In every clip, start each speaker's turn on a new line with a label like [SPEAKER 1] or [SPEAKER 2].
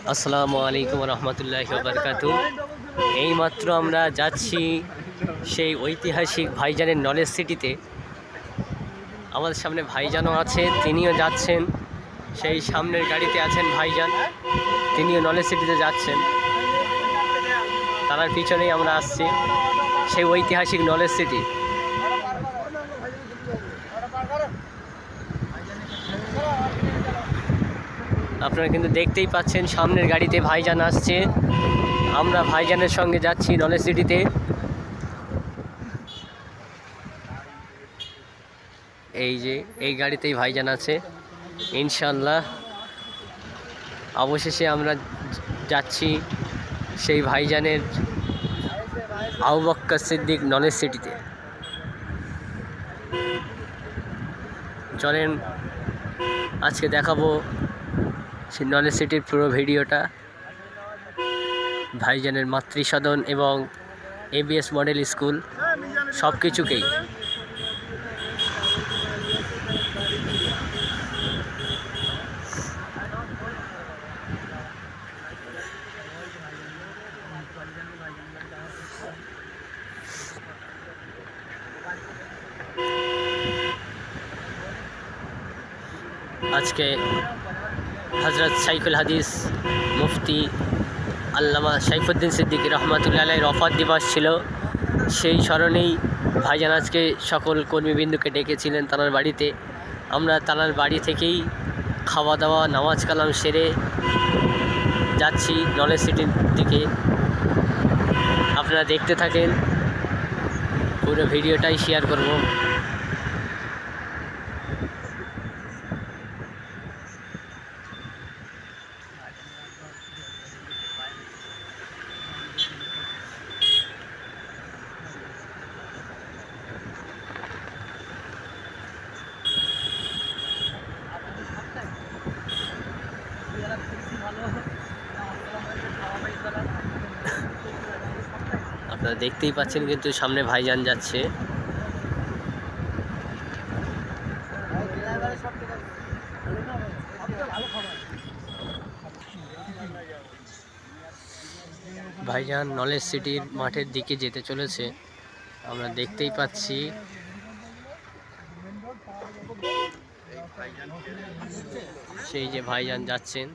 [SPEAKER 1] আসসালামু আলাইকুম রহমতুল্লাহি ওয়া বারাকাতুহু। এইমাত্র আমরা যাচ্ছি সেই ঐতিহাসিক ভাইজানের নলেজ সিটিতে। আমাদের সামনে ভাইজানও আছে, তিনিও যাচ্ছেন। সেই সামনের গাড়িতে আছেন ভাইজান, তিনিও নলেজ সিটিতে যাচ্ছেন। তার পিছনেই আমরা আসছি সেই ঐতিহাসিক নলেজ সিটি। আপনারা কিন্তু দেখতেই পাচ্ছেন সামনের গাড়িতে ভাইজান আসছে, আমরা ভাইজানের সঙ্গে যাচ্ছি নলেজ সিটিতে। এই যে এই গাড়িতেই ভাইজান আছে ইনশাল্লাহ। অবশেষে আমরা যাচ্ছি সেই ভাইজানের আবু বকর সিদ্দিক নলেজ সিটিতে। চলেন আজকে দেখাবো সেই নলেজ সিটির পুরো ভিডিওটা, ভাইজানের মাতৃসদন এবং এবিএস মডেল স্কুল সব কিছুকেই। আজকে হজরত শাইখুল হাদিস মুফতি আল্লামা সাইফুদ্দিন সিদ্দিকী রহমাতুল্লাহ আলাইহির ওফাত দিবস ছিল। সেই স্মরণেই ভাইজান আজকে সকল কর্মীবৃন্দকে ডেকেছিলেন তানার বাড়িতে। আমরা তানার বাড়ি থেকেই খাওয়া দাওয়া নামাজ কালাম সেরে যাচ্ছি নলেজ সিটির দিকে। আপনারা দেখতে থাকেন, পুরো ভিডিওটাই শেয়ার করব। আপনারা দেখতেই পাচ্ছেন কিন্তু সামনে ভাইজান যাচ্ছে। ভাইজান নলেজ সিটির মাঠের দিকে যেতে চলেছে, আমরা দেখতেই পাচ্ছি। সেই যে ভাইজান যাচ্ছেন।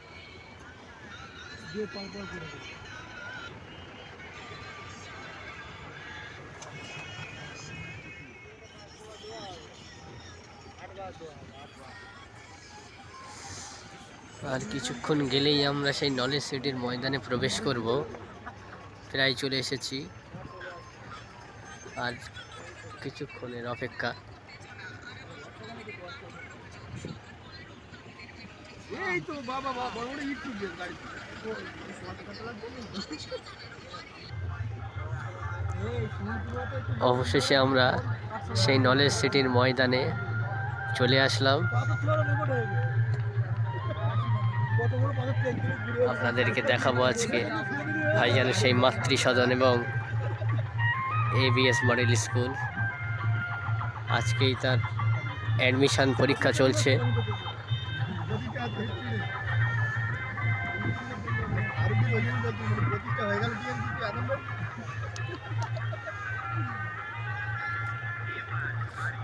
[SPEAKER 1] আর কিছুক্ষণ গেলেই আমরা সেই নলেজ সিটির ময়দানে প্রবেশ করব। প্রায় চলে এসেছি, আর কিছুক্ষণের অপেক্ষা। অবশেষে আমরা সেই নলেজ সিটির ময়দানে চলে আসলাম। আপনাদেরকে দেখাবো আজকে ভাইজানের সেই মাতৃসদন এবং এবিএস মডেল স্কুল। আজকেই তার অ্যাডমিশন পরীক্ষা চলছে।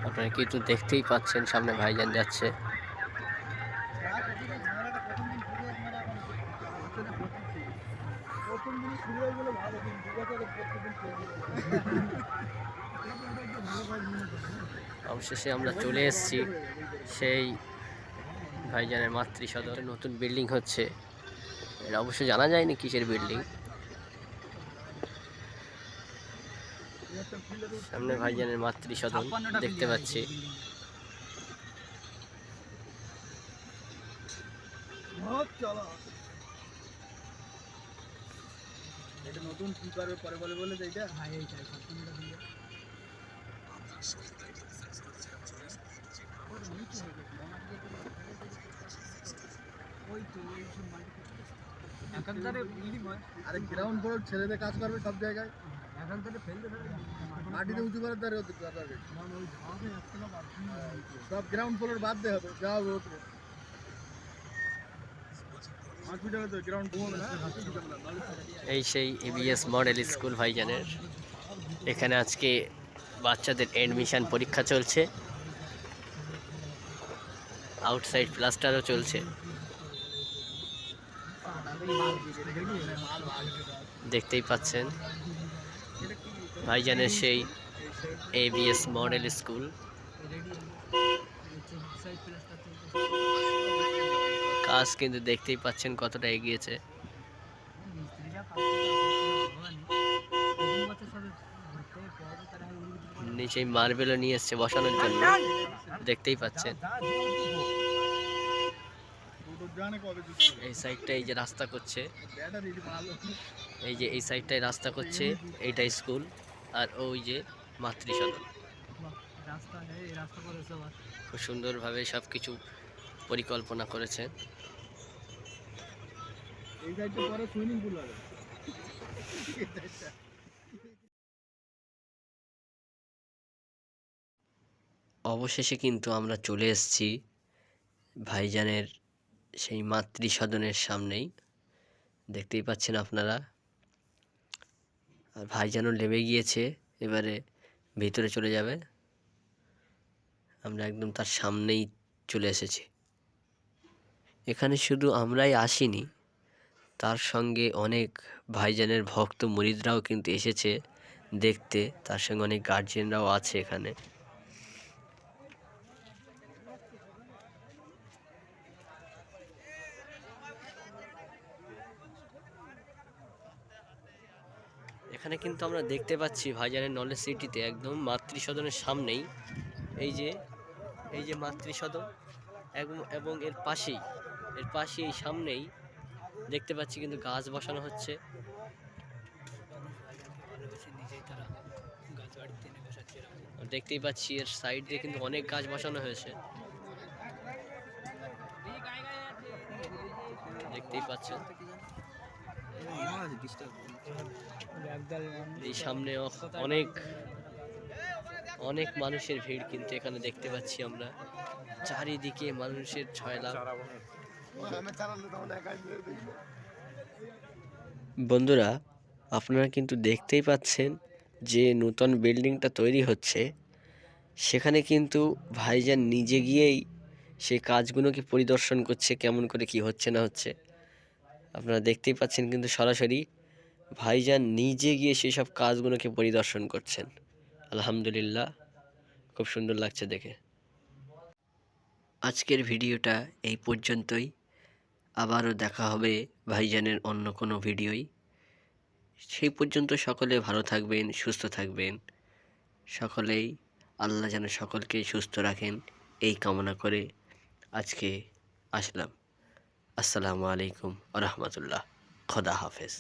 [SPEAKER 1] আপনারা কিন্তু দেখতেই পাচ্ছেন সামনে ভাইজান যাচ্ছে। অবশেষে আমরা চলে এসেছি সেই ভাইজানের মাতৃসদন। নতুন বিল্ডিং হচ্ছে, এটা অবশ্য জানা যায়নি কিসের বিল্ডিং। সামনে ভাইজানের মাতৃসদন দেখতে পাচ্ছি।
[SPEAKER 2] নতুন কি করবে পরে বলে বলে এইটা আরে গ্রাউন্ড ফ্লোর ছেলেদের কাজ করবে সব জায়গায়। মাটিতে উঁচু করে সব গ্রাউন্ড ফ্লোর বাদ দিয়ে হবে, যা হবে। হসপিটালে তো গ্রাউন্ড ঘুমাবে না।
[SPEAKER 1] এই সেই এবিএস মডেল স্কুল ভাইজানের। এখানে আজকে বাচ্চাদের এডমিশন পরীক্ষা চলছে, আউটসাইড প্লাস্টারও চলছে। দেখতেই পাচ্ছেন ভাইজানের সেই এবিএস মডেল স্কুল। কাজ কিন্তু দেখতেই পাচ্ছেন কতটা এগিয়েছে। নিচে মার্বেলও নিয়ে এসছে বসানোর জন্য, দেখতেই পাচ্ছেন। এই সাইডটা এই যে রাস্তা করছে, এই যে এই সাইডটায় রাস্তা করছে, এইটা স্কুল। আর ওই যে মাতৃসদন। খুব সুন্দরভাবে সব কিছু পরিকল্পনা করেছে।
[SPEAKER 2] এই সাইডটা পরে সুইমিং পুল হবে।
[SPEAKER 1] অবশেষে কিন্তু আমরা চলে এসেছি ভাইজানের সেই মাতৃসদনের সামনেই, দেখতেই পাচ্ছেন আপনারা। আর ভাইজানও নেমে গিয়েছে, এবারে ভিতরে চলে যাবে। আমরা একদম তার সামনেই চলে এসেছি। এখানে শুধু আমরাই আসিনি, তার সঙ্গে অনেক ভাইজানের ভক্ত মুরিদরাও কিন্তু এসেছে দেখতে, তার সঙ্গে অনেক গার্জিয়ানরাও আছে এখানে। এখানে কিন্তু আমরা দেখতে পাচ্ছি ভাইজানের নলেজ সিটিতে একদম মাতৃসদনের সামনেই এই যে মাতৃসদন, এবং এর পাশেই এই সামনেই দেখতে পাচ্ছি কিন্তু গাছ বসানো হচ্ছে। দেখতেই পাচ্ছি এর সাইড দিয়ে কিন্তু অনেক গাছ বসানো হয়েছে, দেখতেই পাচ্ছেন। এই সামনে অনেক মানুষের ভিড় কিন্তু এখানে দেখতে পাচ্ছি আমরা। চারিদিকে মানুষের ছয়লা। বন্ধুরা, আপনারা কিন্তু দেখতেই পাচ্ছেন যে নতুন বিল্ডিংটা তৈরি হচ্ছে, সেখানে কিন্তু ভাইজান নিজে গিয়েই সেই কাজগুলোকে পরিদর্শন করছে, কেমন করে কি হচ্ছে না হচ্ছে। আপনারা দেখতেই পাচ্ছেন কিন্তু সরাসরি ভাইজান নিজে গিয়ে সেসব কাজগুলোকে পরিদর্শন করছেন। আলহামদুলিল্লাহ, খুব সুন্দর লাগছে দেখে। আজকের ভিডিওটা এই পর্যন্তই। আবারও দেখা হবে ভাইজানের অন্য কোনো ভিডিওই। সেই পর্যন্ত সকলে ভালো থাকবেন, সুস্থ থাকবেন। সকলেই আল্লাহ যেন সকলকে সুস্থ রাখেন, এই কামনা করে আজকে আসলাম। আসসালামু আলাইকুম ওয়া রাহমাতুল্লাহ। খোদা হাফেজ।